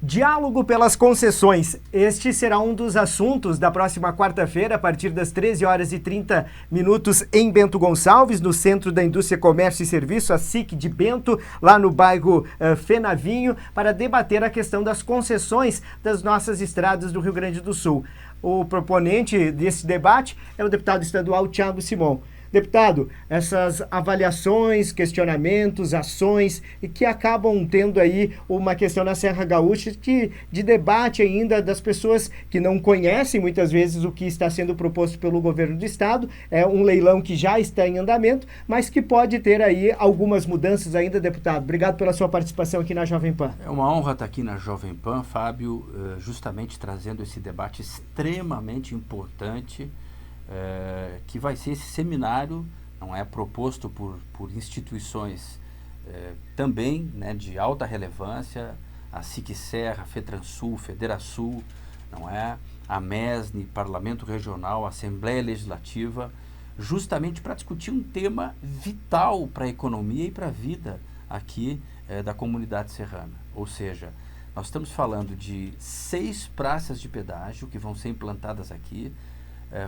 Diálogo pelas concessões. Este será um dos assuntos da próxima quarta-feira, a partir das 13 horas e 30 minutos, em Bento Gonçalves, no Centro da Indústria, Comércio e Serviço, a SIC de Bento, lá no bairro Fenavinho, para debater a questão das concessões das nossas estradas do Rio Grande do Sul. O proponente desse debate é o deputado estadual Thiago Simon. Deputado, essas avaliações, questionamentos, ações que acabam tendo aí uma questão na Serra Gaúcha de debate ainda das pessoas que não conhecem muitas vezes o que está sendo proposto pelo governo do estado. É um leilão que já está em andamento, mas que pode ter aí algumas mudanças ainda, deputado. Obrigado pela sua participação aqui na Jovem Pan. É uma honra estar aqui na Jovem Pan, Fábio, justamente trazendo esse debate extremamente importante, que vai ser esse seminário, não é, proposto por instituições também, né, de alta relevância, a SIC Serra, FETRANSUL, Federasul, não é, a MESNE, Parlamento Regional, Assembleia Legislativa, justamente para discutir um tema vital para a economia e para a vida aqui da comunidade serrana. Ou seja, nós estamos falando de 6 praças de pedágio que vão ser implantadas aqui,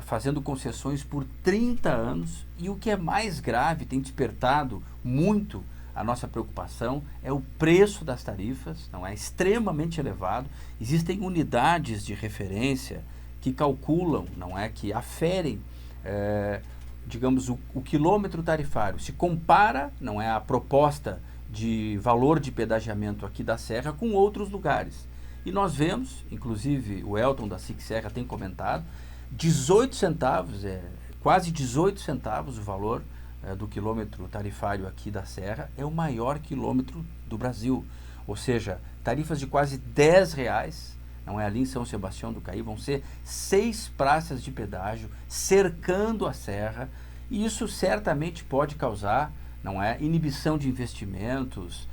fazendo concessões por 30 anos, e o que é mais grave, tem despertado muito a nossa preocupação, é o preço das tarifas, não é, extremamente elevado. Existem unidades de referência que calculam, não é, que aferem, digamos, o quilômetro tarifário. Se compara, não é, a proposta de valor de pedagiamento aqui da Serra com outros lugares. E nós vemos, inclusive o Elton da SIC Serra tem comentado, 18 centavos, quase 18 centavos o valor do quilômetro tarifário aqui da Serra, é o maior quilômetro do Brasil. Ou seja, tarifas de quase R$10, não é, ali em São Sebastião do Caí, vão ser 6 praças de pedágio cercando a Serra, e isso certamente pode causar, não é, inibição de investimentos,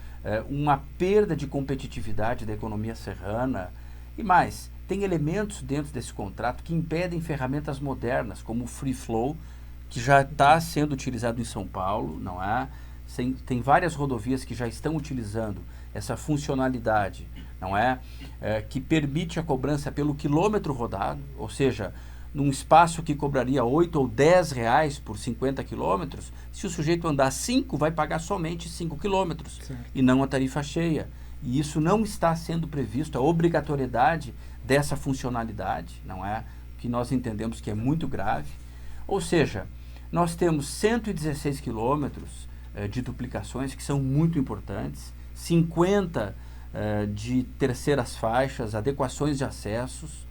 uma perda de competitividade da economia serrana e mais. Tem elementos dentro desse contrato que impedem ferramentas modernas, como o Free Flow, que já está sendo utilizado em São Paulo, não é? Tem várias rodovias que já estão utilizando essa funcionalidade, não é? Que permite a cobrança pelo quilômetro rodado, ou seja, num espaço que cobraria 8 ou 10 reais por 50 quilômetros, se o sujeito andar 5, vai pagar somente 5 quilômetros, e não a tarifa cheia. E isso não está sendo previsto, a obrigatoriedade dessa funcionalidade, não é? Que nós entendemos que é muito grave. Ou seja, nós temos 116 quilômetros de duplicações que são muito importantes, 50 de terceiras faixas, adequações de acessos.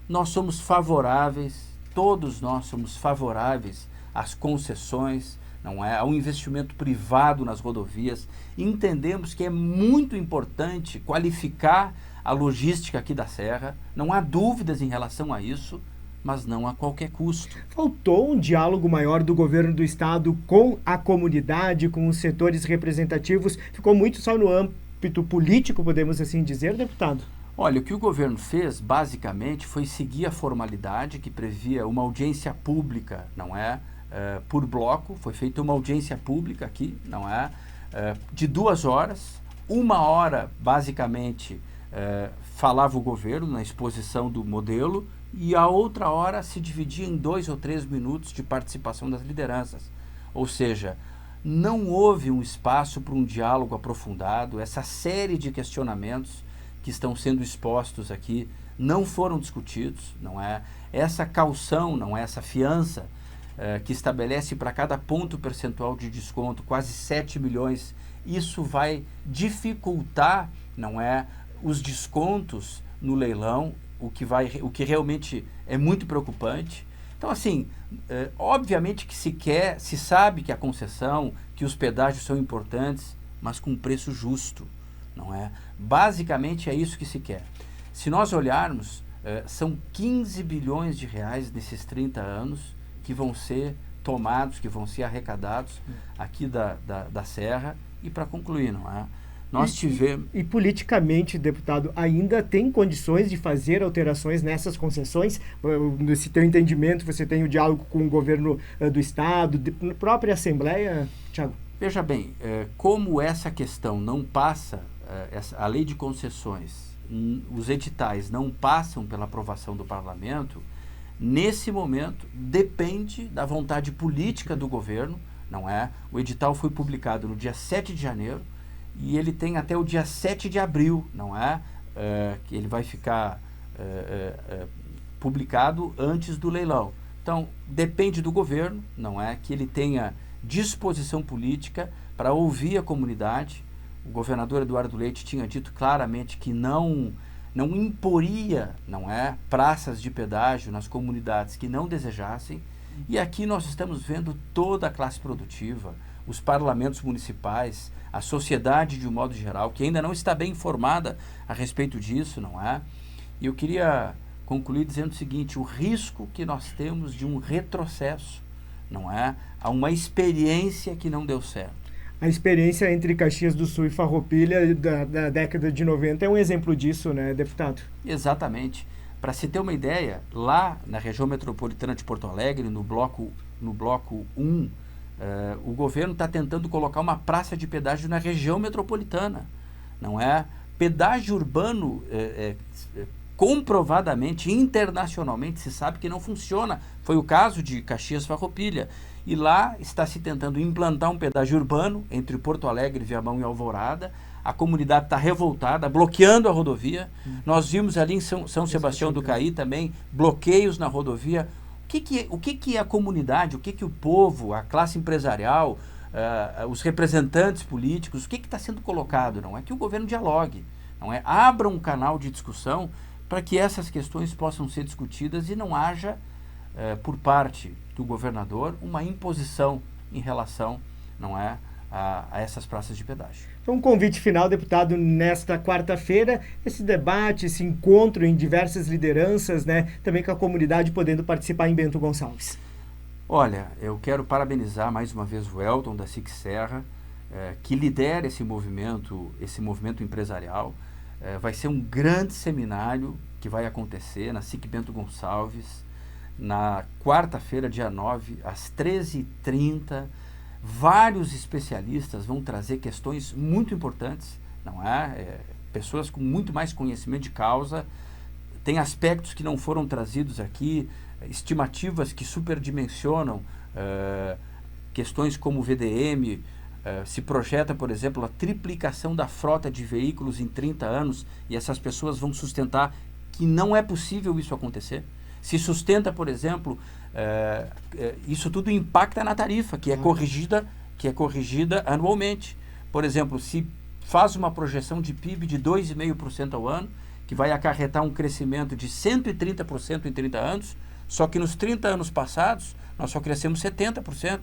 Nós somos favoráveis, todos nós somos favoráveis às concessões, não é, ao investimento privado nas rodovias. Entendemos que é muito importante qualificar a logística aqui da Serra, não há dúvidas em relação a isso, mas não a qualquer custo. Faltou um diálogo maior do governo do estado com a comunidade, com os setores representativos? Ficou muito só no âmbito político, podemos assim dizer, deputado? Olha, o que o governo fez, basicamente, foi seguir a formalidade que previa uma audiência pública, não é? Por bloco, foi feita uma audiência pública aqui, não é? De 2 horas, 1 hora, basicamente, falava o governo na exposição do modelo, e a outra hora se dividia em 2 ou 3 minutos de participação das lideranças. Ou seja, não houve um espaço para um diálogo aprofundado. Essa série de questionamentos que estão sendo expostos aqui não foram discutidos, não é? Essa caução, não é, essa fiança que estabelece para cada ponto percentual de desconto quase 7 milhões, isso vai dificultar, não é, os descontos no leilão, o que realmente é muito preocupante. Então, assim, obviamente que se sabe que a concessão, que os pedágios são importantes, mas com preço justo, não é? Basicamente é isso que se quer. Se nós olharmos, são 15 bilhões de reais nesses 30 anos que vão ser tomados, que vão ser arrecadados aqui da Serra. E para concluir, não é? Nós tivemos... E politicamente, deputado, ainda tem condições de fazer alterações nessas concessões? Nesse teu entendimento, você tem o diálogo com o governo do estado, a própria Assembleia, Thiago? Veja bem, como essa questão não passa, a lei de concessões os editais não passam pela aprovação do parlamento, nesse momento depende da vontade política do governo, não é? O edital foi publicado no dia 7 de janeiro e ele tem até o dia 7 de abril, não é? Que ele vai ficar publicado antes do leilão. Então, depende do governo, não é? Que ele tenha disposição política para ouvir a comunidade. O governador Eduardo Leite tinha dito claramente que não imporia, não é, praças de pedágio nas comunidades que não desejassem. E aqui nós estamos vendo toda a classe produtiva, os parlamentos municipais, a sociedade de um modo geral, que ainda não está bem informada a respeito disso, não é? E eu queria concluir dizendo o seguinte: o risco que nós temos de um retrocesso, não é, a uma experiência que não deu certo. A experiência entre Caxias do Sul e Farroupilha da década de 90 é um exemplo disso, né, deputado? Exatamente. Para se ter uma ideia, lá na região metropolitana de Porto Alegre, no bloco 1, o governo está tentando colocar uma praça de pedágio na região metropolitana, não é? Pedágio urbano, comprovadamente, internacionalmente, se sabe que não funciona. Foi o caso de Caxias Farroupilha. E lá está se tentando implantar um pedágio urbano entre Porto Alegre, Viamão e Alvorada. A comunidade está revoltada, bloqueando a rodovia. Nós vimos ali em São Sebastião do Caí também bloqueios na rodovia. O que a comunidade, o que o povo, a classe empresarial, os representantes políticos, o que está sendo colocado? Não é que o governo dialogue, não é? Abra um canal de discussão para que essas questões possam ser discutidas e não haja, por parte do governador, uma imposição em relação, não é, a essas praças de pedágio. Então, um convite final, deputado, nesta quarta-feira, esse debate, esse encontro em diversas lideranças, né, também com a comunidade podendo participar em Bento Gonçalves. Olha, eu quero parabenizar mais uma vez o Elton da SIC Serra, que lidera esse movimento empresarial. Vai ser um grande seminário que vai acontecer na SIC Bento Gonçalves, na quarta-feira, dia 9, às 13h30. Vários especialistas vão trazer questões muito importantes, não é? Pessoas com muito mais conhecimento de causa. Tem aspectos que não foram trazidos aqui, estimativas que superdimensionam questões como o VDM. Se projeta, por exemplo, a triplicação da frota de veículos em 30 anos e essas pessoas vão sustentar que não é possível isso acontecer. Se sustenta, por exemplo, isso tudo impacta na tarifa, que é corrigida anualmente. Por exemplo, se faz uma projeção de PIB de 2,5% ao ano, que vai acarretar um crescimento de 130% em 30 anos, só que nos 30 anos passados nós só crescemos 70%.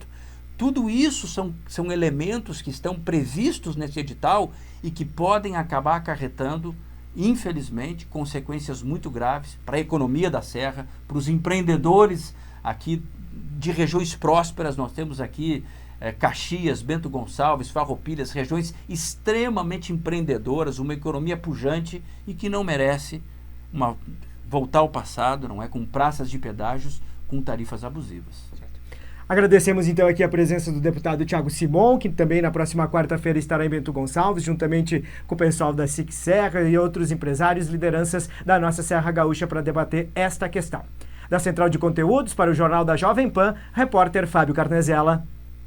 Tudo isso são elementos que estão previstos nesse edital e que podem acabar acarretando, infelizmente, consequências muito graves para a economia da Serra, para os empreendedores aqui de regiões prósperas. Nós temos aqui Caxias, Bento Gonçalves, Farroupilha, regiões extremamente empreendedoras, uma economia pujante e que não merece voltar ao passado, não é, com praças de pedágios com tarifas abusivas. Agradecemos então aqui a presença do deputado Thiago Simon, que também na próxima quarta-feira estará em Bento Gonçalves, juntamente com o pessoal da SIC Serra e outros empresários, lideranças da nossa Serra Gaúcha para debater esta questão. Da Central de Conteúdos para o Jornal da Jovem Pan, repórter Fábio Carnezella.